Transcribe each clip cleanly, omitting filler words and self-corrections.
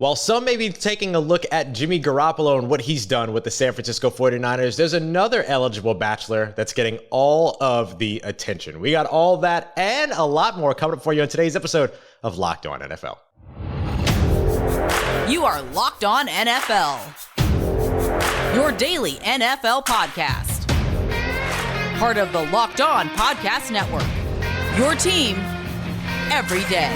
While some may be taking a look at Jimmy Garoppolo and what he's done with the San Francisco 49ers, there's another eligible bachelor that's getting all of the attention. We got all that and a lot more coming up for you on today's episode of Locked On NFL. You are Locked On NFL, your daily NFL podcast. Part of the Locked On Podcast Network, your team every day.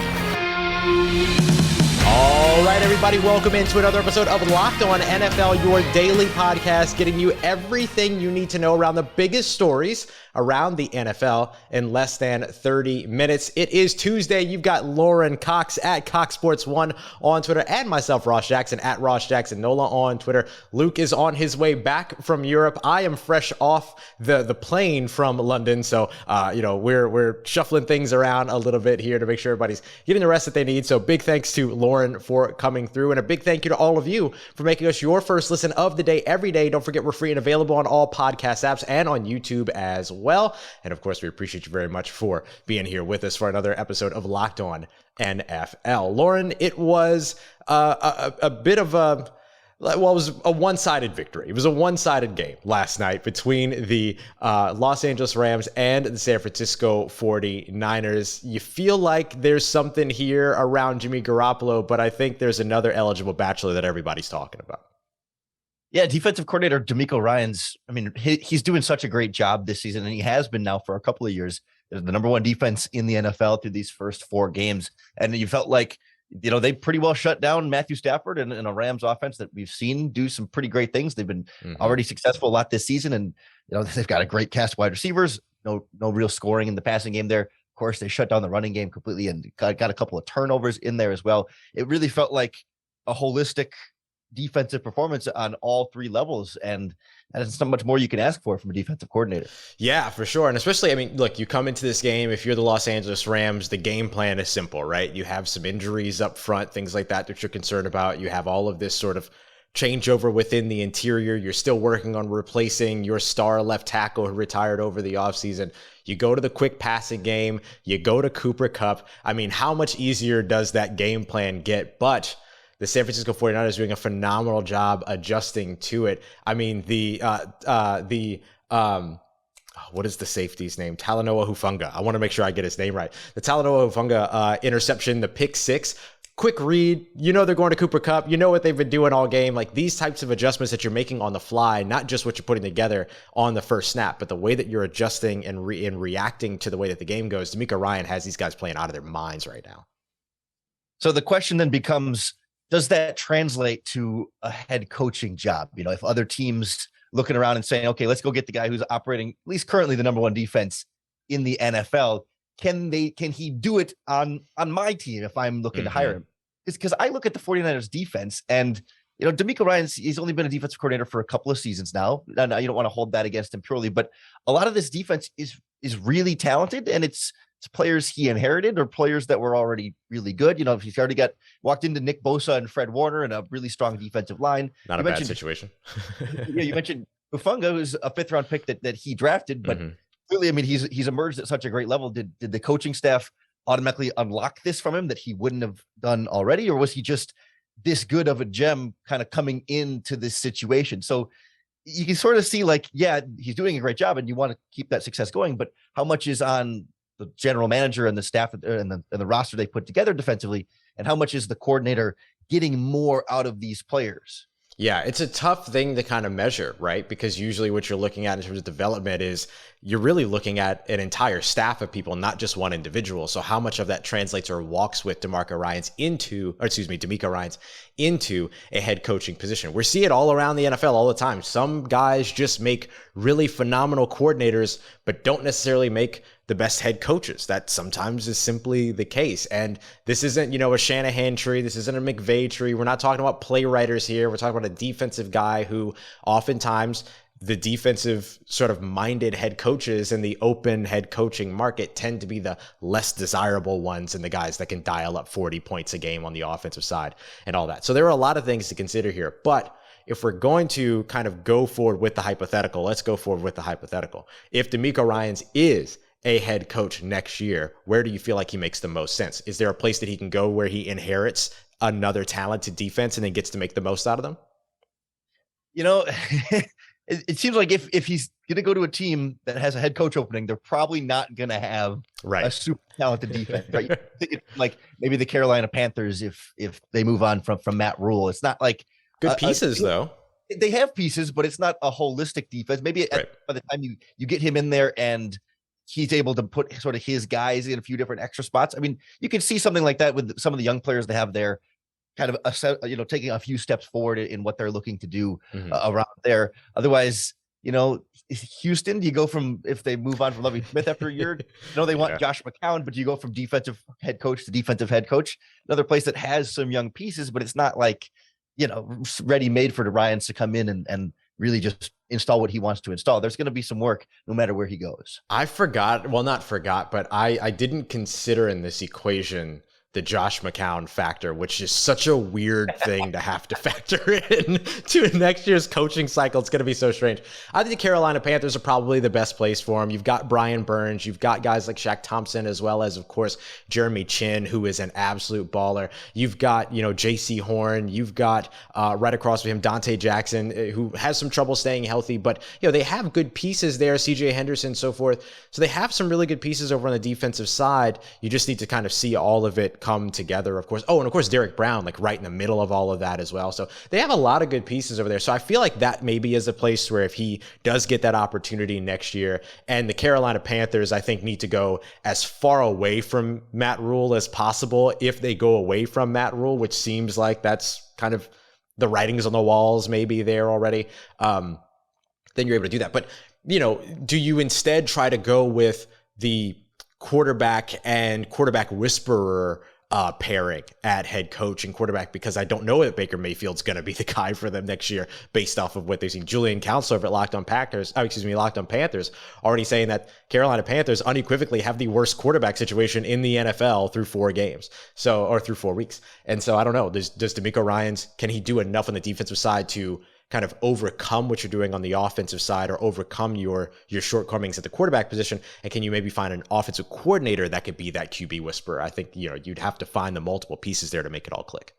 All right, everybody, welcome into another episode of Locked On NFL, your daily podcast, getting you everything you need to know around the biggest stories around the NFL in less than 30 minutes. It is Tuesday. You've got Lauren Cox at Cox Sports 1 on Twitter and myself, Ross Jackson, at Ross Jackson Nola on Twitter. Luke is on his way back from Europe. I am fresh off the plane from London, so we're shuffling things around a little bit here to make sure everybody's getting the rest that they need. So big thanks to Lauren for coming through, and a big thank you to all of you for making us your first listen of the day every day. Don't forget, we're free and available on all podcast apps and on YouTube as well. And of course, we appreciate you very much for being here with us for another episode of Locked On NFL. Lauren, it was a bit of it was a one-sided victory. It was a one-sided game last night between the Los Angeles Rams and the San Francisco 49ers. You feel like there's something here around Jimmy Garoppolo, but I think there's another eligible bachelor that everybody's talking about. Yeah, defensive coordinator DeMeco Ryans, I mean, he's doing such a great job this season, and he has been now for a couple of years. They're the number one defense in the NFL through these first four games. And you felt like, they pretty well shut down Matt Stafford and a Rams offense that we've seen do some pretty great things. They've been already successful a lot this season, and they've got a great cast of wide receivers. No real scoring in the passing game there. Of course, they shut down the running game completely and got a couple of turnovers in there as well. It really felt like a holistic defensive performance on all three levels, and that's not much more you can ask for from a defensive coordinator. Yeah, for sure. And especially, look, you come into this game, if you're the Los Angeles Rams, the game plan is simple, right? You have some injuries up front, things like that you're concerned about. You have all of this sort of changeover within the interior. You're still working on replacing your star left tackle who retired over the offseason. You go to the quick passing game. You go to Cooper Kupp. How much easier does that game plan get? But the San Francisco 49ers doing a phenomenal job adjusting to it. What is the safety's name? Talanoa Hufanga. I want to make sure I get his name right. The Talanoa Hufanga interception, the pick six, quick read. They're going to Cooper Kupp. You know what they've been doing all game. Like these types of adjustments that you're making on the fly, not just what you're putting together on the first snap, but the way that you're adjusting and reacting to the way that the game goes. DeMeco Ryans has these guys playing out of their minds right now. So the question then becomes, does that translate to a head coaching job? If other teams looking around and saying, okay, let's go get the guy who's operating at least currently the number one defense in the NFL. Can he do it on my team if I'm looking to hire him? It's because I look at the 49ers defense and, DeMeco Ryans, he's only been a defensive coordinator for a couple of seasons now. And you don't want to hold that against him purely, but a lot of this defense is really talented, and it's players he inherited or players that were already really good. If he's already walked into Nick Bosa and Fred Warner and a really strong defensive line. Not a bad situation. Yeah, you mentioned Hufanga, who's a fifth round pick that he drafted, but really, he's emerged at such a great level. Did the coaching staff automatically unlock this from him that he wouldn't have done already? Or was he just this good of a gem kind of coming into this situation? So you can sort of see he's doing a great job and you want to keep that success going, but how much is on the general manager and the staff and the roster they put together defensively, and how much is the coordinator getting more out of these players? Yeah, it's a tough thing to kind of measure, right? Because usually what you're looking at in terms of development is you're really looking at an entire staff of people, not just one individual. So how much of that translates or walks with DeMeco Ryans into a head coaching position? We see it all around the NFL all the time. Some guys just make really phenomenal coordinators, but don't necessarily make the best head coaches. That sometimes is simply the case. And this isn't, a Shanahan tree. This isn't a McVay tree. We're not talking about play writers here. We're talking about a defensive guy who oftentimes the defensive sort of minded head coaches in the open head coaching market tend to be the less desirable ones and the guys that can dial up 40 points a game on the offensive side and all that. So there are a lot of things to consider here, but if we're going to kind of go forward with the hypothetical, let's go forward with the hypothetical. If DeMeco Ryans is a head coach next year, where do you feel like he makes the most sense? Is there a place that he can go where he inherits another talented defense and then gets to make the most out of them? You know, it seems like if he's going to go to a team that has a head coach opening, they're probably not going to have a super talented defense, right? Like maybe the Carolina Panthers, if they move on from Matt Rhule, it's not like good pieces though. They have pieces, but it's not a holistic defense. Maybe by the time you get him in there and he's able to put sort of his guys in a few different extra spots. I mean, you can see something like that with some of the young players they have there, kind of taking a few steps forward in what they're looking to do around there. Otherwise, Houston, do you go from, if they move on from Lovie Smith after a year, they want Josh McCown, but do you go from defensive head coach to defensive head coach? Another place that has some young pieces, but it's not like, ready made for the Ryans to come in and really just install what he wants to install. There's going to be some work no matter where he goes. I didn't consider in this equation the Josh McCown factor, which is such a weird thing to have to factor in to next year's coaching cycle. It's going to be so strange. I think the Carolina Panthers are probably the best place for him. You've got Brian Burns. You've got guys like Shaq Thompson, as well as, of course, Jeremy Chin, who is an absolute baller. You've got, J.C. Horn. You've got right across from him, Dante Jackson, who has some trouble staying healthy. But, they have good pieces there, C.J. Henderson, so forth. So they have some really good pieces over on the defensive side. You just need to kind of see all of it come together, of course. Oh, and of course, Derek Brown, like right in the middle of all of that as well. So they have a lot of good pieces over there. So I feel like that maybe is a place where if he does get that opportunity next year, and the Carolina Panthers, I think, need to go as far away from Matt Rhule as possible. If they go away from Matt Rhule, which seems like that's kind of the writings on the walls maybe there already, then you're able to do that. But, do you instead try to go with the quarterback and quarterback whisperer pairing at head coach and quarterback, because I don't know if Baker Mayfield's going to be the guy for them next year based off of what they've seen. Julian Council over at Locked On Panthers already saying that Carolina Panthers unequivocally have the worst quarterback situation in the NFL through 4 games. Or through 4 weeks. And so I don't know, does DeMeco Ryans, can he do enough on the defensive side to kind of overcome what you're doing on the offensive side, or overcome your shortcomings at the quarterback position? And can you maybe find an offensive coordinator that could be that QB whisperer? I think, you'd have to find the multiple pieces there to make it all click.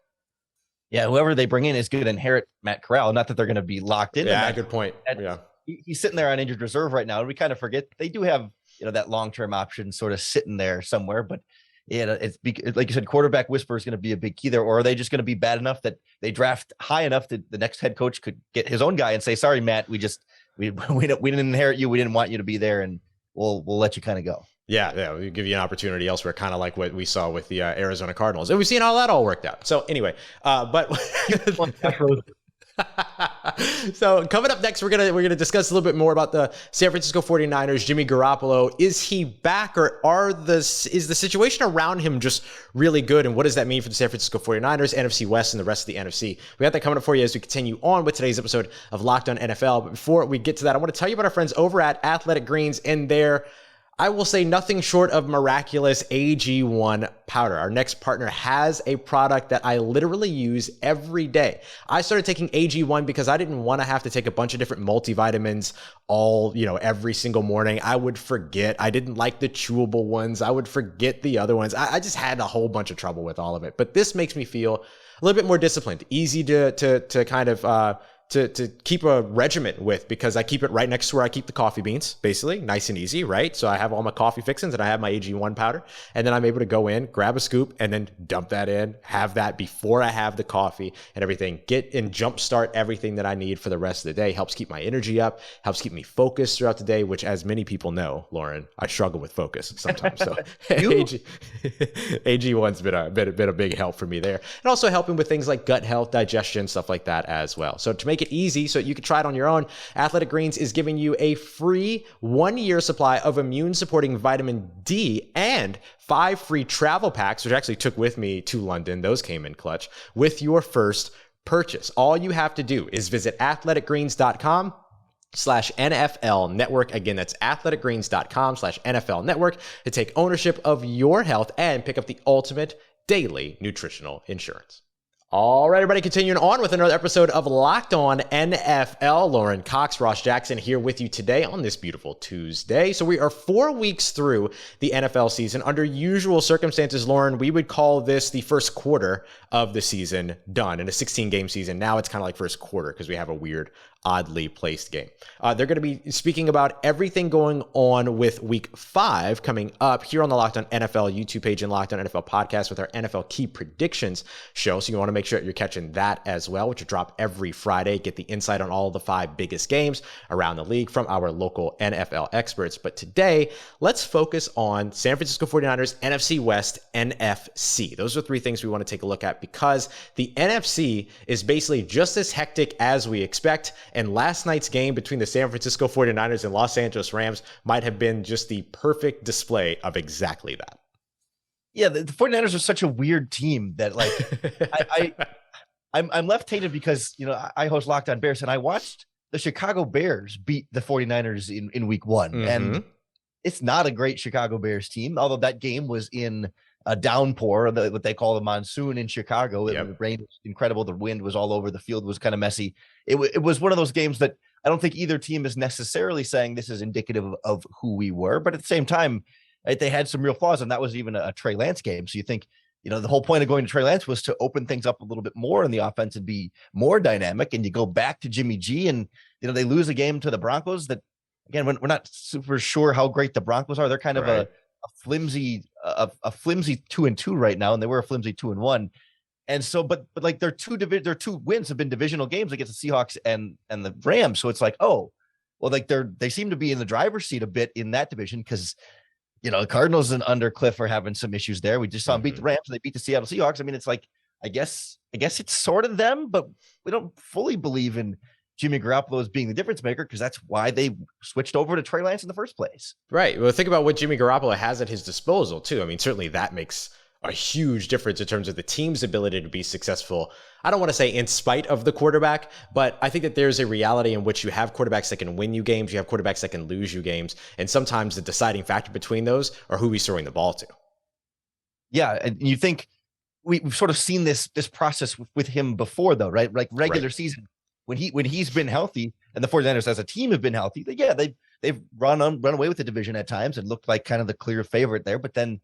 Yeah, whoever they bring in is going to inherit Matt Corral. Not that they're going to be locked in. Yeah, good point. Yeah, he's sitting there on injured reserve right now, and we kind of forget they do have that long-term option sort of sitting there somewhere. But it's like you said, quarterback whisper is going to be a big key there. Or are they just going to be bad enough that they draft high enough that the next head coach could get his own guy and say, "Sorry, Matt, we didn't inherit you. We didn't want you to be there, and we'll let you kind of go." Yeah, we give you an opportunity elsewhere, kind of like what we saw with the Arizona Cardinals, and we've seen how that all worked out. So anyway, but. So coming up next, we're gonna discuss a little bit more about the San Francisco 49ers. Jimmy Garoppolo, is he back, or is the situation around him just really good, and what does that mean for the San Francisco 49ers, NFC West, and the rest of the NFC? We got that coming up for you as we continue on with today's episode of Locked On NFL. But before we get to that, I want to tell you about our friends over at Athletic Greens and their, I will say, nothing short of miraculous AG1 powder. Our next partner has a product that I literally use every day. I started taking AG1 because I didn't want to have to take a bunch of different multivitamins every single morning. I would forget. I didn't like the chewable ones. I would forget the other ones. I just had a whole bunch of trouble with all of it. But this makes me feel a little bit more disciplined, easy to kind of to keep a regimen with, because I keep it right next to where I keep the coffee beans, basically nice and easy, right? So I have all my coffee fixins and I have my AG1 powder, and then I'm able to go in, grab a scoop, and then dump that in, have that before I have the coffee and everything, get and jumpstart everything that I need for the rest of the day. Helps keep my energy up, helps keep me focused throughout the day, which, as many people know, Lauren, I struggle with focus sometimes. So AG1's been a big help for me there, and also helping with things like gut health, digestion, stuff like that as well. So to make it easy so you can try it on your own, Athletic Greens is giving you a free 1-year supply of immune supporting vitamin D and 5 free travel packs, which I actually took with me to London. Those came in clutch with your first purchase. All you have to do is visit athleticgreens.com/NFL network. Again, that's athleticgreens.com/NFL network to take ownership of your health and pick up the ultimate daily nutritional insurance. All right, everybody, continuing on with another episode of Locked On NFL. Lauren Cox, Ross Jackson here with you today on this beautiful Tuesday. So we are 4 weeks through the NFL season. Under usual circumstances, Lauren, we would call this the first quarter of the season done in a 16-game season. Now it's kind of like first quarter because we have a weird, oddly placed game. They're going to be speaking about everything going on with week 5 coming up here on the Locked On NFL YouTube page and Locked On NFL podcast with our NFL Key Predictions show. So you want to make sure you're catching that as well, which will drop every Friday. Get the insight on all the 5 biggest games around the league from our local NFL experts. But today, let's focus on San Francisco 49ers, NFC West, NFC. Those are 3 things we want to take a look at because the NFC is basically just as hectic as we expect. And last night's game between the San Francisco 49ers and Los Angeles Rams might have been just the perfect display of exactly that. Yeah, the 49ers are such a weird team that like I'm left tainted because, you know, I host Locked On Bears and I watched the Chicago Bears beat the 49ers in week 1. And it's not a great Chicago Bears team, although that game was in a downpour, what they call the monsoon in Chicago. The rain was incredible. The wind was all over. The field was kind of messy. It was one of those games that I don't think either team is necessarily saying this is indicative of who we were. But at the same time, they had some real flaws, and that was even a Trey Lance game. So you think, you know, the whole point of going to Trey Lance was to open things up a little bit more in the offense and be more dynamic. And you go back to Jimmy G, and, you know, they lose a game to the Broncos that, again, we're not super sure how great the Broncos are. They're kind of a flimsy 2-2 right now, and they were a flimsy 2-1. And so, but like their two wins have been divisional games against the Seahawks and the Rams. So it's like, oh, well, like they seem to be in the driver's seat a bit in that division because, you know, the Cardinals and under Cliff are having some issues there. We just saw them beat the Rams and they beat the Seattle Seahawks. I mean, it's like, I guess it's sort of them, but we don't fully believe in Jimmy Garoppolo as being the difference maker because that's why they switched over to Trey Lance in the first place. Right. Well, think about what Jimmy Garoppolo has at his disposal too. I mean, certainly that makes a huge difference in terms of the team's ability to be successful. I don't want to say in spite of the quarterback, but I think that there's a reality in which you have quarterbacks that can win you games, you have quarterbacks that can lose you games, and sometimes the deciding factor between those are who he's throwing the ball to. Yeah, and you think we've sort of seen this process with him before, though, right? Like regular season, when he's been healthy, and the 49ers as a team have been healthy, they've run away with the division at times and looked like kind of the clear favorite there, but then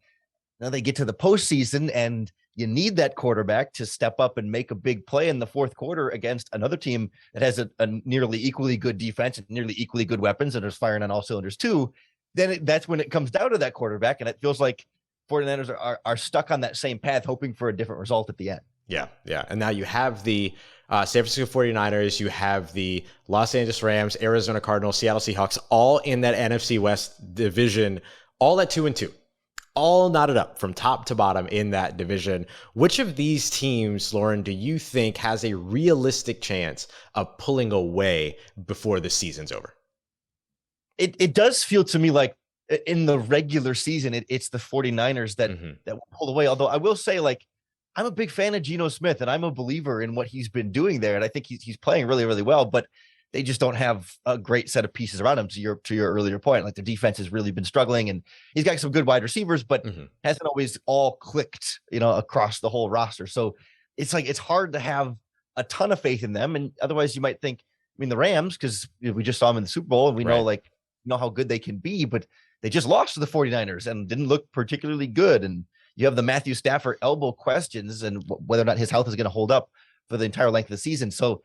now they get to the postseason and you need that quarterback to step up and make a big play in the fourth quarter against another team that has a nearly equally good defense and nearly equally good weapons and is firing on all cylinders too. Then that's when it comes down to that quarterback. And it feels like 49ers are stuck on that same path, hoping for a different result at the end. Yeah. And now you have the San Francisco 49ers, you have the Los Angeles Rams, Arizona Cardinals, Seattle Seahawks, all in that NFC West division, all at 2-2. All knotted up from top to bottom in that division. Which of these teams, Lauren, do you think has a realistic chance of pulling away before the season's over? It does feel to me like in the regular season, it's the 49ers that will pull away. Although I will say, like, I'm a big fan of Geno Smith and I'm a believer in what he's been doing there. And I think he's playing really, really well, but they just don't have a great set of pieces around him. To your earlier point, like the defense has really been struggling, and he's got some good wide receivers, but hasn't always all clicked, you know, across the whole roster. So it's like it's hard to have a ton of faith in them. And otherwise, you might think, I mean, the Rams, because we just saw them in the Super Bowl, and we know how good they can be, but they just lost to the 49ers and didn't look particularly good. And you have the Matthew Stafford elbow questions and whether or not his health is going to hold up for the entire length of the season. So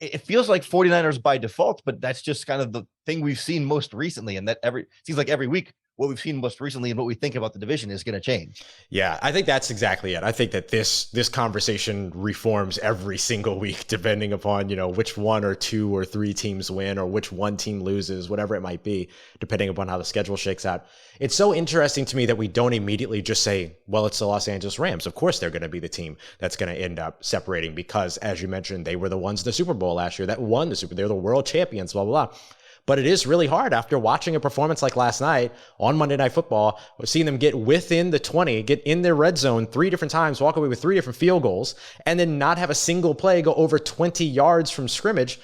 it feels like 49ers by default, but that's just kind of the thing we've seen most recently. And that seems like every week, what we've seen most recently and what we think about the division is going to change. Yeah, I think that's exactly it. I think that this conversation reforms every single week, depending upon, you know, which 1 or 2 or 3 teams win or which one team loses, whatever it might be, depending upon how the schedule shakes out. It's so interesting to me that we don't immediately just say, well, it's the Los Angeles Rams. Of course, they're going to be the team that's going to end up separating because, as you mentioned, they were the ones in the Super Bowl last year that won the Super Bowl. They're the world champions, blah, blah, blah. But it is really hard after watching a performance like last night on Monday Night Football. We're seeing them get within the 20, get in their red zone 3 different times, walk away with 3 different field goals, and then not have a single play go over 20 yards from scrimmage.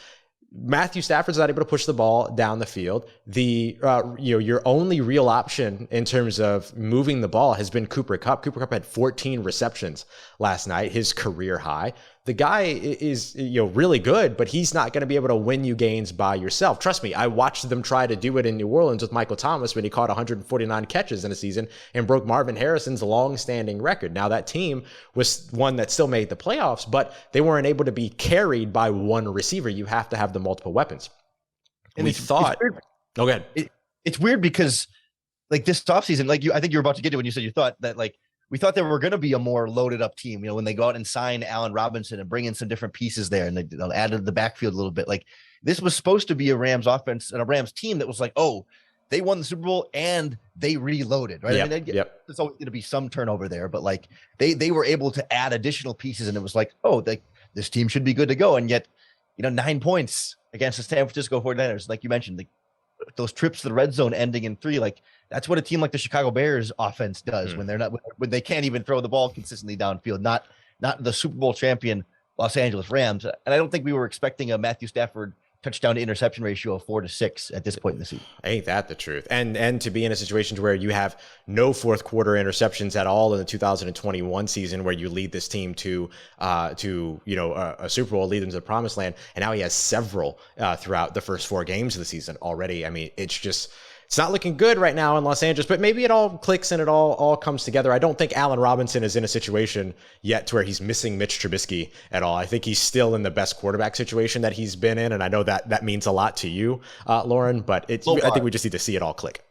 Matthew Stafford's not able to push the ball down the field. Your only real option in terms of moving the ball has been Cooper Kupp. Cooper Kupp had 14 receptions last night, his career high. the guy is really good, but he's not going to be able to win you games by yourself. Trust me, I watched them try to do it in New Orleans with Michael Thomas when he caught 149 catches in a season and broke Marvin Harrison's long-standing record. Now, that team was one that still made the playoffs, but they weren't able to be carried by one receiver. You have to have the multiple weapons. And it's weird. Oh, go ahead. It's weird because, like, this offseason, like I think you were about to get to when you said you thought that, like, we thought they were going to be a more loaded up team, when they go out and sign Allen Robinson and bring in some different pieces there and they added the backfield a little bit. Like, this was supposed to be a Rams offense and a Rams team that was like, oh, they won the Super Bowl and they reloaded, right? Yep, I mean, there's always going to be some turnover there, but like they were able to add additional pieces and it was like, oh, this team should be good to go. And yet, 9 points against the San Francisco 49ers, like you mentioned, like those trips to the red zone ending in 3, like that's what a team like the Chicago Bears offense does when they can't even throw the ball consistently downfield, not the Super Bowl champion Los Angeles Rams. And I don't think we were expecting a Matthew Stafford touchdown to interception ratio of 4 to 6 at this point in the season. Ain't that the truth? And to be in a situation where you have no fourth quarter interceptions at all in the 2021 season, where you lead this team to a Super Bowl, lead them to the promised land, and now he has several throughout the first 4 games of the season already. I mean, it's not looking good right now in Los Angeles, but maybe it all clicks and it all comes together. I don't think Allen Robinson is in a situation yet to where he's missing Mitch Trubisky at all. I think he's still in the best quarterback situation that he's been in, and I know that means a lot to you, Lauren, but I think we just need to see it all click.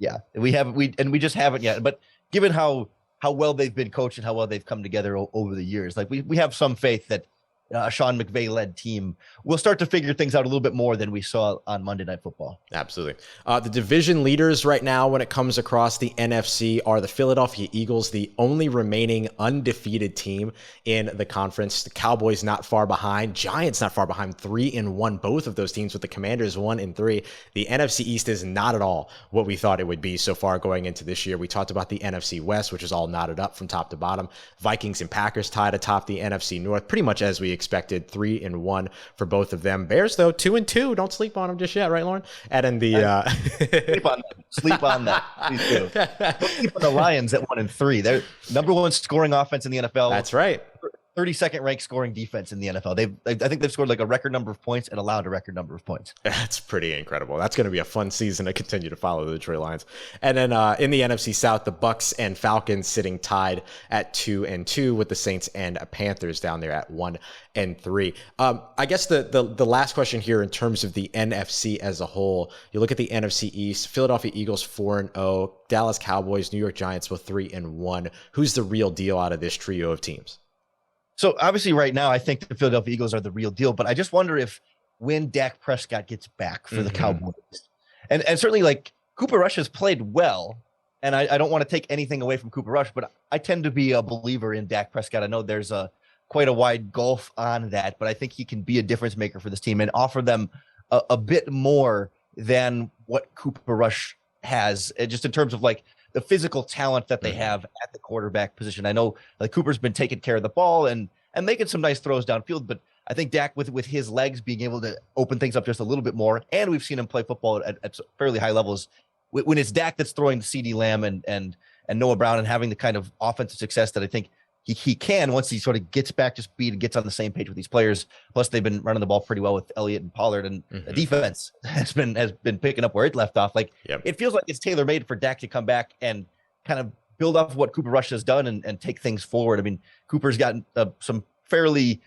Yeah, we just haven't yet. But given how well they've been coached and how well they've come together over the years, like we have some faith that a Sean McVay-led team will start to figure things out a little bit more than we saw on Monday Night Football. Absolutely. The division leaders right now when it comes across the NFC are the Philadelphia Eagles, the only remaining undefeated team in the conference. The Cowboys not far behind. Giants not far behind, 3-1. Both of those teams with the Commanders 1-3. The NFC East is not at all what we thought it would be so far going into this year. We talked about the NFC West, which is all knotted up from top to bottom. Vikings and Packers tied atop the NFC North, pretty much as we expected, 3-1 for both of them. Bears, though, 2-2. Don't sleep on them just yet, right, Lauren? And in the sleep on that. Please do. Don't sleep on the Lions at 1-3. They're number 1 scoring offense in the NFL. That's right. 32nd ranked scoring defense in the NFL. I think they've scored like a record number of points and allowed a record number of points. That's pretty incredible. That's going to be a fun season to continue to follow the Detroit Lions. And then in the NFC South, the Bucks and Falcons sitting tied at 2-2 with the Saints and Panthers down there at 1-3. I guess the last question here in terms of the NFC as a whole, you look at the NFC East, Philadelphia Eagles 4-0, Dallas Cowboys, New York Giants both 3-1. Who's the real deal out of this trio of teams? So obviously right now, I think the Philadelphia Eagles are the real deal, but I just wonder if when Dak Prescott gets back for the Cowboys, and certainly like Cooper Rush has played well, and I don't want to take anything away from Cooper Rush, but I tend to be a believer in Dak Prescott. I know there's quite a wide gulf on that, but I think he can be a difference maker for this team and offer them a bit more than what Cooper Rush has, just in terms of like the physical talent that they have at the quarterback position. I know like Cooper's been taking care of the ball and making some nice throws downfield, but I think Dak with his legs being able to open things up just a little bit more, and we've seen him play football at fairly high levels. When it's Dak that's throwing to CeeDee Lamb and Noah Brown and having the kind of offensive success that I think he can once he sort of gets back to speed and gets on the same page with these players. Plus, they've been running the ball pretty well with Elliott and Pollard, and the defense has been picking up where it left off. Like It feels like it's tailor-made for Dak to come back and kind of build off what Cooper Rush has done and take things forward. I mean, Cooper's gotten some fairly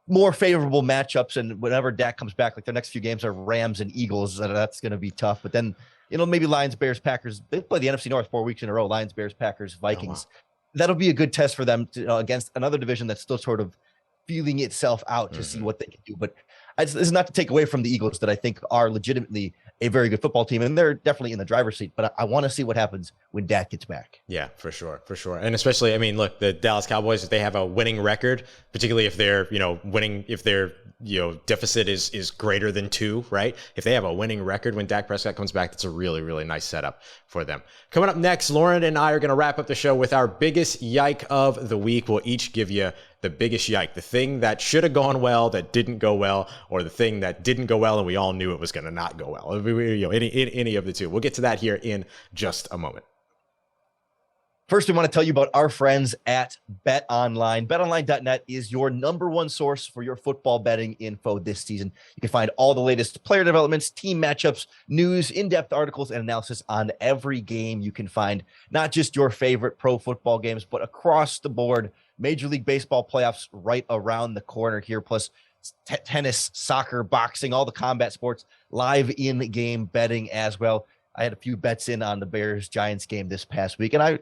more favorable matchups, and whenever Dak comes back, like their next few games are Rams and Eagles, that's going to be tough. But then, maybe Lions, Bears, Packers. They play the NFC North 4 weeks in a row. Lions, Bears, Packers, Vikings. Oh, wow. That'll be a good test for them against another division that's still sort of feeling itself out to see what they can do. But this is not to take away from the Eagles that I think are legitimately a very good football team, and they're definitely in the driver's seat. But I want to see what happens when Dak gets back. Yeah, for sure. And especially, I mean, look, the Dallas Cowboys, if they have a winning record, particularly if they're, winning, if their, deficit is greater than 2, right? If they have a winning record when Dak Prescott comes back, that's a really, really nice setup for them. Coming up next, Lauren and I are going to wrap up the show with our biggest yike of the week. We'll each give you the biggest yike, the thing that should have gone well that didn't go well, or the thing that didn't go well and we all knew it was going to not go well. Any of the two. We'll get to that here in just a moment. First, we want to tell you about our friends at BetOnline. BetOnline.net is your number one source for your football betting info this season. You can find all the latest player developments, team matchups, news, in-depth articles, and analysis on every game. You can find not just your favorite pro football games, but across the board, Major League Baseball playoffs right around the corner here, plus tennis, soccer, boxing, all the combat sports, live in-game betting as well. I had a few bets in on the Bears-Giants game this past week, and I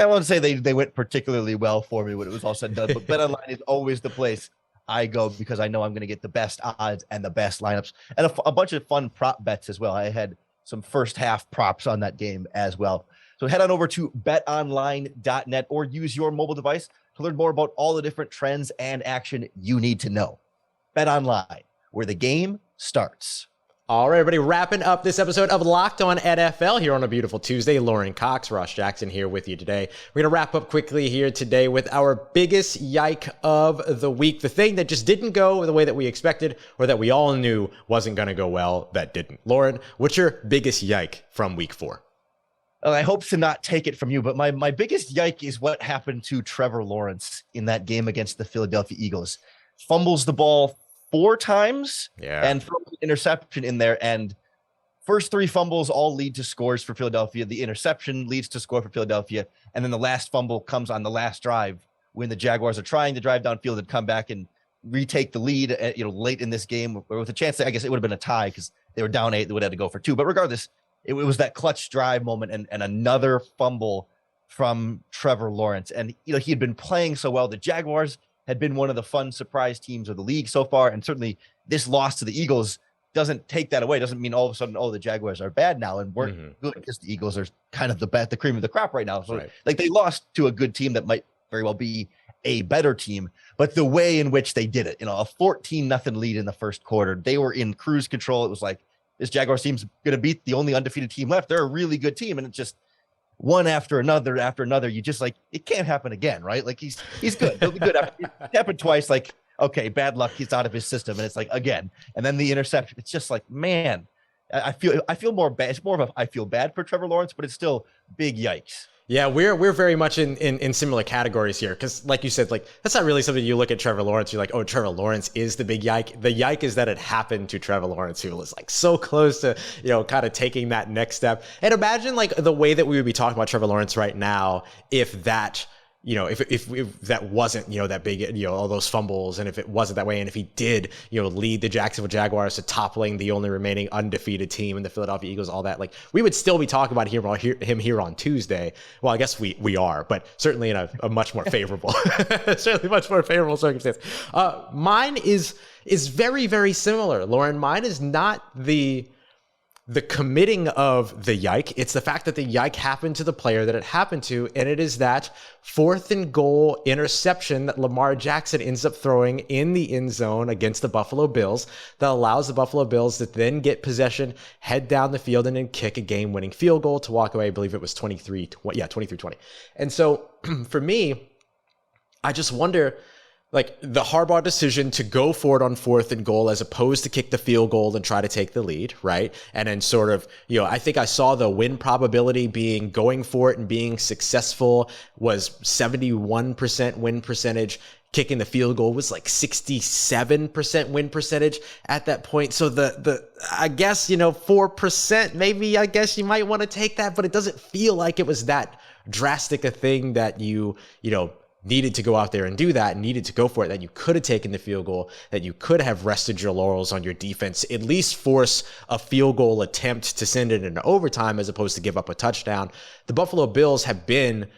want to say they went particularly well for me when it was all said and done. But BetOnline is always the place I go because I know I'm going to get the best odds and the best lineups and a bunch of fun prop bets as well. I had some first half props on that game as well. So head on over to betonline.net or use your mobile device to learn more about all the different trends and action you need to know. BetOnline, where the game starts. All right, everybody, wrapping up this episode of Locked On NFL here on a beautiful Tuesday. Lauren Cox, Ross Jackson here with you today. We're going to wrap up quickly here today with our biggest yike of the week. The thing that just didn't go the way that we expected or that we all knew wasn't going to go well, that didn't. Lauren, what's your biggest yike from week 4? Well, I hope to not take it from you, but my biggest yike is what happened to Trevor Lawrence in that game against the Philadelphia Eagles. Fumbles the ball 4 times and throws an interception in there. And first 3 fumbles all lead to scores for Philadelphia. The interception leads to score for Philadelphia. And then the last fumble comes on the last drive when the Jaguars are trying to drive downfield and come back and retake the lead, late in this game with a chance that I guess it would have been a tie because they were down 8. They would have had to go for 2. But regardless, it was that clutch drive moment and another fumble from Trevor Lawrence. And, he had been playing so well. The Jaguars had been one of the fun surprise teams of the league so far. And certainly this loss to the Eagles doesn't take that away. Doesn't mean all of a sudden, the Jaguars are bad now and weren't good because the Eagles are kind of the cream of the crop right now. So they lost to a good team that might very well be a better team, but the way in which they did it, a 14-0 lead in the first quarter, they were in cruise control. It was like, this Jaguars team's going to beat the only undefeated team left. They're a really good team. And it's just one after another. You just it can't happen again, right? Like he's good. He'll be good. It happened twice. Like, okay, bad luck. He's out of his system. And it's like, again, and then the interception. It's just like, man, I feel more bad. It's more of I feel bad for Trevor Lawrence, but it's still big yikes. Yeah, we're very much in similar categories here because, like you said, that's not really something you look at Trevor Lawrence. You're like, oh, Trevor Lawrence is the big yike. The yike is that it happened to Trevor Lawrence, who was so close to kind of taking that next step. And imagine the way that we would be talking about Trevor Lawrence right now if that. If that wasn't, that big, all those fumbles, and if it wasn't that way, and if he did, lead the Jacksonville Jaguars to toppling the only remaining undefeated team in the Philadelphia Eagles, all that, we would still be talking about him here on Tuesday. Well, I guess we are, but certainly in a much more favorable, certainly much more favorable circumstance. Mine is very, very similar, Lauren. Mine is not the committing of the yike. It's the fact that the yike happened to the player that it happened to, and it is that 4th and goal interception that Lamar Jackson ends up throwing in the end zone against the Buffalo Bills that allows the Buffalo Bills to then get possession, head down the field, and then kick a game-winning field goal to walk away. I believe it was 23-20. And so for me, I just wonder, the Harbaugh decision to go for it on 4th and goal as opposed to kick the field goal and try to take the lead, right? And then sort of, I think I saw the win probability being going for it and being successful was 71% win percentage. Kicking the field goal was 67% win percentage at that point. So I guess, 4%, maybe I guess you might want to take that, but it doesn't feel like it was that drastic a thing that you needed to go out there and do that, needed to go for it, that you could have taken the field goal, that you could have rested your laurels on your defense, at least force a field goal attempt to send it into overtime as opposed to give up a touchdown. The Buffalo Bills have been,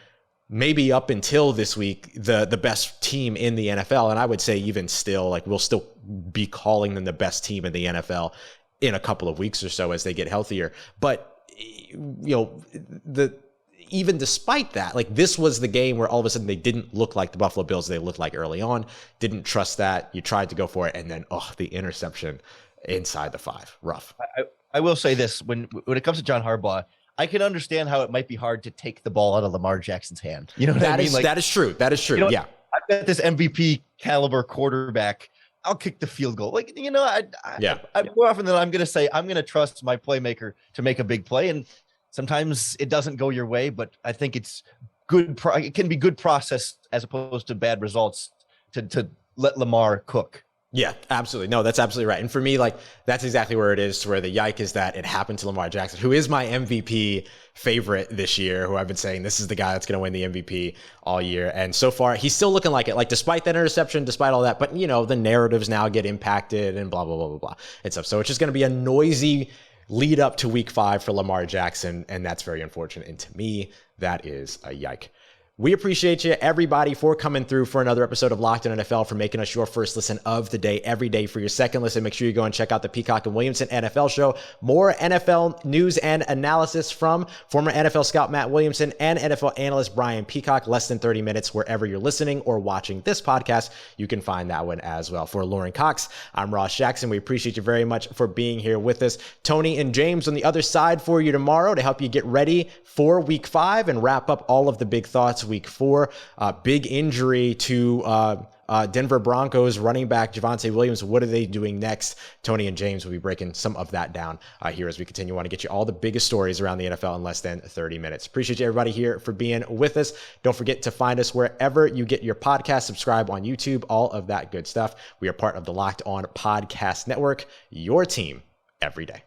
maybe up until this week, the best team in the NFL. And I would say even still, we'll still be calling them the best team in the NFL in a couple of weeks or so as they get healthier. But, even despite that, this was the game where all of a sudden they didn't look like the Buffalo Bills they looked like early on. Didn't trust that. You tried to go for it, and then the interception inside the 5. Rough. I will say this: when it comes to John Harbaugh, I can understand how it might be hard to take the ball out of Lamar Jackson's hand. You know what I mean? That is true. That is true. Yeah. I've got this MVP caliber quarterback. I'll kick the field goal. More often than I'm going to say, I'm going to trust my playmaker to make a big play. And sometimes it doesn't go your way, but I think it's it can be good process as opposed to bad results to let Lamar cook. Yeah, absolutely. No, that's absolutely right. And for me, like, that's exactly where it is, to where the yike is that it happened to Lamar Jackson, who is my MVP favorite this year, who I've been saying this is the guy that's going to win the MVP all year. And so far, he's still looking like it, like, despite that interception, despite all that. But, you know, the narratives now get impacted and blah, blah, blah, blah, blah, and stuff. So it's just going to be a noisy lead up to week 5 for Lamar Jackson. And that's very unfortunate. And to me, that is a yike. We appreciate you, everybody, for coming through for another episode of Locked On NFL, for making us your first listen of the day every day. For your second listen, make sure you go and check out the Peacock and Williamson NFL show. More NFL news and analysis from former NFL scout Matt Williamson and NFL analyst Brian Peacock. Less than 30 minutes wherever you're listening or watching this podcast. You can find that one as well. For Lauren Cox, I'm Ross Jackson. We appreciate you very much for being here with us. Tony and James on the other side for you tomorrow to help you get ready for week 5 and wrap up all of the big thoughts week 4. Big injury to Denver Broncos running back Javonte Williams. What are they doing next? Tony and James will be breaking some of that down here as we continue on to get you all the biggest stories around the NFL in less than 30 minutes. Appreciate you, everybody, here for being with us. Don't forget to find us wherever you get your podcast. Subscribe on YouTube, all of that good stuff. We are part of the Locked On Podcast Network, your team every day.